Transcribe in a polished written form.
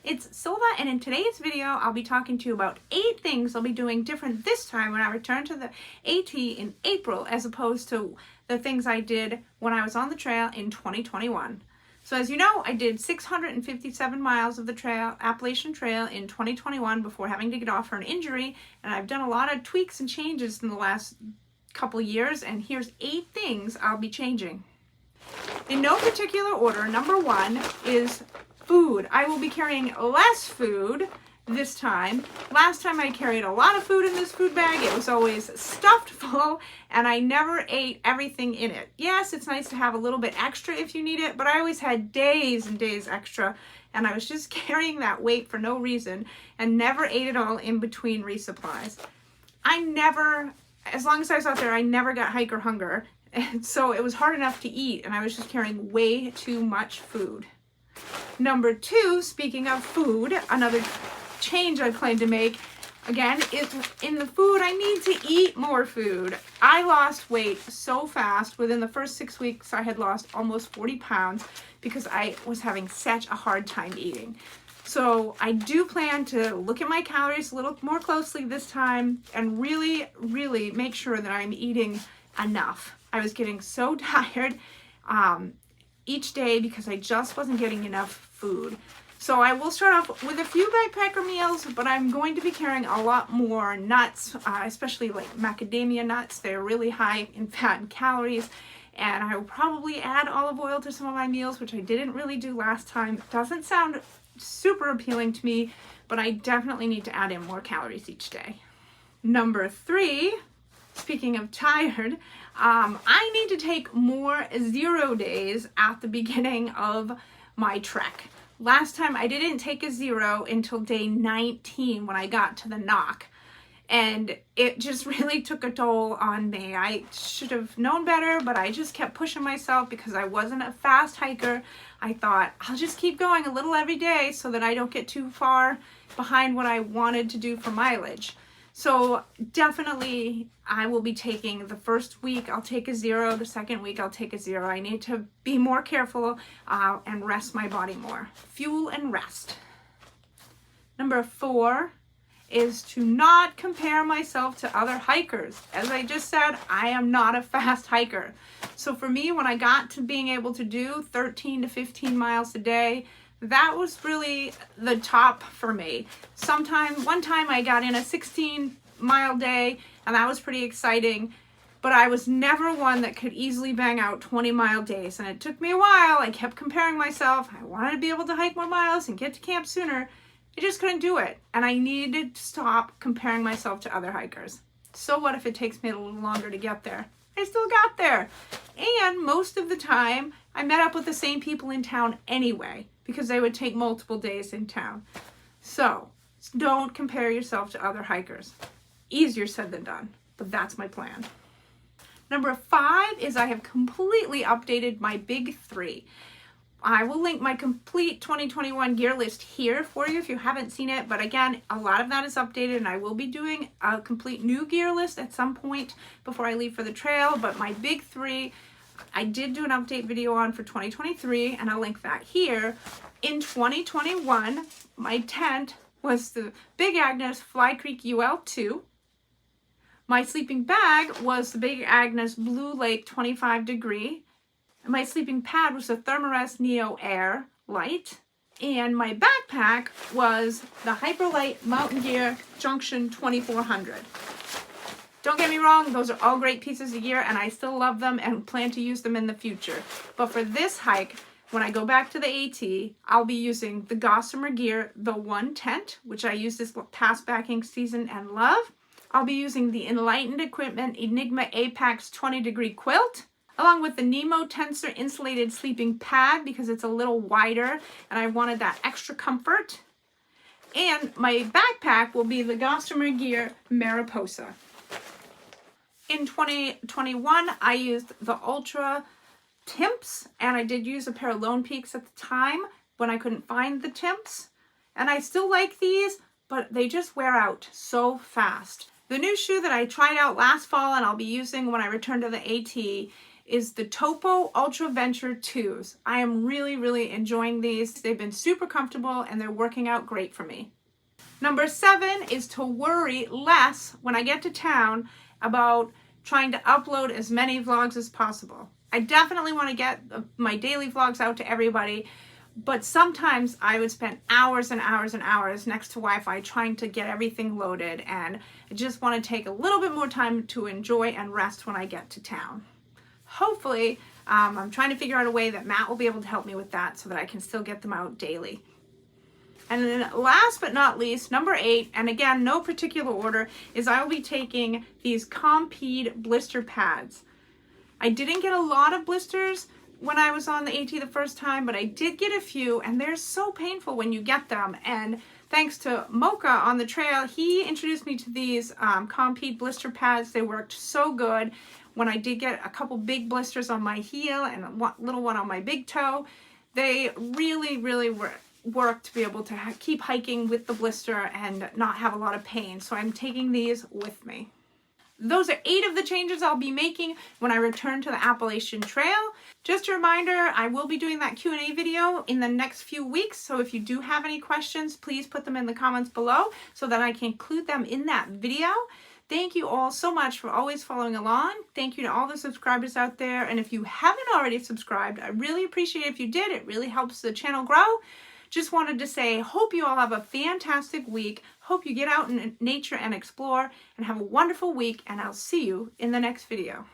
It's Silva, and in today's video I'll be talking to you about 8 things I'll be doing different this time when I return to the AT in April as opposed to the things I did when I was on the trail in 2021. So as you know, I did 657 miles of the trail, Appalachian Trail in 2021 before having to get off for an injury, and I've done a lot of tweaks and changes in the last couple years, and here's 8 things I'll be changing. In no particular order, number 1 is food. I will be carrying less food this time. Last time I carried a lot of food in this food bag. It was always stuffed full and I never ate everything in it. Yes, it's nice to have a little bit extra if you need it, but I always had days and days extra and I was just carrying that weight for no reason and never ate it all in between resupplies. As long as I was out there, I never got hiker hunger. And so it was hard enough to eat and I was just carrying way too much food. Number 2, speaking of food, another change I plan to make, again, is in the food, I need to eat more food. I lost weight so fast. Within the first 6 weeks, I had lost almost 40 pounds because I was having such a hard time eating. So I do plan to look at my calories a little more closely this time and really, really make sure that I'm eating enough. I was getting so tired each day because I just wasn't getting enough food. So I will start off with a few backpacker meals, but I'm going to be carrying a lot more nuts, especially like macadamia nuts. They're really high in fat and calories. And I will probably add olive oil to some of my meals, which I didn't really do last time. It doesn't sound super appealing to me, but I definitely need to add in more calories each day. Number 3, speaking of tired, I need to take more 0 days at the beginning of my trek. Last time I didn't take a 0 until day 19 when I got to the knock. And it just really took a toll on me. I should have known better, but I just kept pushing myself because I wasn't a fast hiker. I thought I'll just keep going a little every day so that I don't get too far behind what I wanted to do for mileage. So definitely I will be taking the first week, I'll take a 0. The second week, I'll take a 0. I need to be more careful and rest my body more. Fuel and rest. Number 4 is to not compare myself to other hikers. As I just said, I am not a fast hiker. So for me, when I got to being able to do 13 to 15 miles a day, that was really the top for me. One time I got in a 16-mile day, and that was pretty exciting, but I was never one that could easily bang out 20-mile days, and it took me a while. I kept comparing myself. I wanted to be able to hike more miles and get to camp sooner. I just couldn't do it, and I needed to stop comparing myself to other hikers. So what if it takes me a little longer to get there? I still got there. And most of the time, I met up with the same people in town anyway, because they would take multiple days in town. So don't compare yourself to other hikers. Easier said than done, but that's my plan. Number 5 is I have completely updated my big 3. I will link my complete 2021 gear list here for you if you haven't seen it. But again, a lot of that is updated and I will be doing a complete new gear list at some point before I leave for the trail. But my big 3, I did do an update video on for 2023 and I'll link that here. In 2021, my tent was the Big Agnes Fly Creek UL2. My sleeping bag was the Big Agnes Blue Lake 25 degree. My sleeping pad was the Thermarest Neo Air Light. And my backpack was the Hyperlight Mountain Gear Junction 2400. Don't get me wrong, those are all great pieces of gear and I still love them and plan to use them in the future. But for this hike, when I go back to the AT, I'll be using the Gossamer Gear, the One Tent, which I used this past backing season and love. I'll be using the Enlightened Equipment Enigma Apex 20 degree quilt, along with the Nemo Tensor insulated sleeping pad because it's a little wider and I wanted that extra comfort. And my backpack will be the Gossamer Gear Mariposa. In 2021, I used the Ultra Timps, and I did use a pair of Lone Peaks at the time when I couldn't find the Timps. And I still like these, but they just wear out so fast. The new shoe that I tried out last fall and I'll be using when I return to the AT is the Topo Ultra Venture 2s. I am really enjoying these. They've been super comfortable and they're working out great for me. Number 7 is to worry less when I get to town about trying to upload as many vlogs as possible. I definitely want to get my daily vlogs out to everybody, but sometimes I would spend hours and hours and hours next to Wi-Fi trying to get everything loaded, and I just want to take a little bit more time to enjoy and rest when I get to town. Hopefully, I'm trying to figure out a way that Matt will be able to help me with that so that I can still get them out daily. And then last but not least, number 8, and again, no particular order, is I will be taking these Compeed blister pads. I didn't get a lot of blisters when I was on the AT the first time, but I did get a few, and they're so painful when you get them. And thanks to Mocha on the trail, he introduced me to these Compeed blister pads. They worked so good. When I did get a couple big blisters on my heel and a little one on my big toe, they really work to be able to keep hiking with the blister and not have a lot of pain. So I'm taking these with me. Those are 8 of the changes I'll be making when I return to the Appalachian Trail. Just a reminder, I will be doing that Q&A video in the next few weeks, so if you do have any questions, please put them in the comments below so that I can include them in that video. Thank you all so much for always following along. Thank you to all the subscribers out there, and if you haven't already subscribed, I really appreciate it if you did. It really helps the channel grow. Just wanted to say, hope you all have a fantastic week. Hope you get out in nature and explore, and have a wonderful week, and I'll see you in the next video.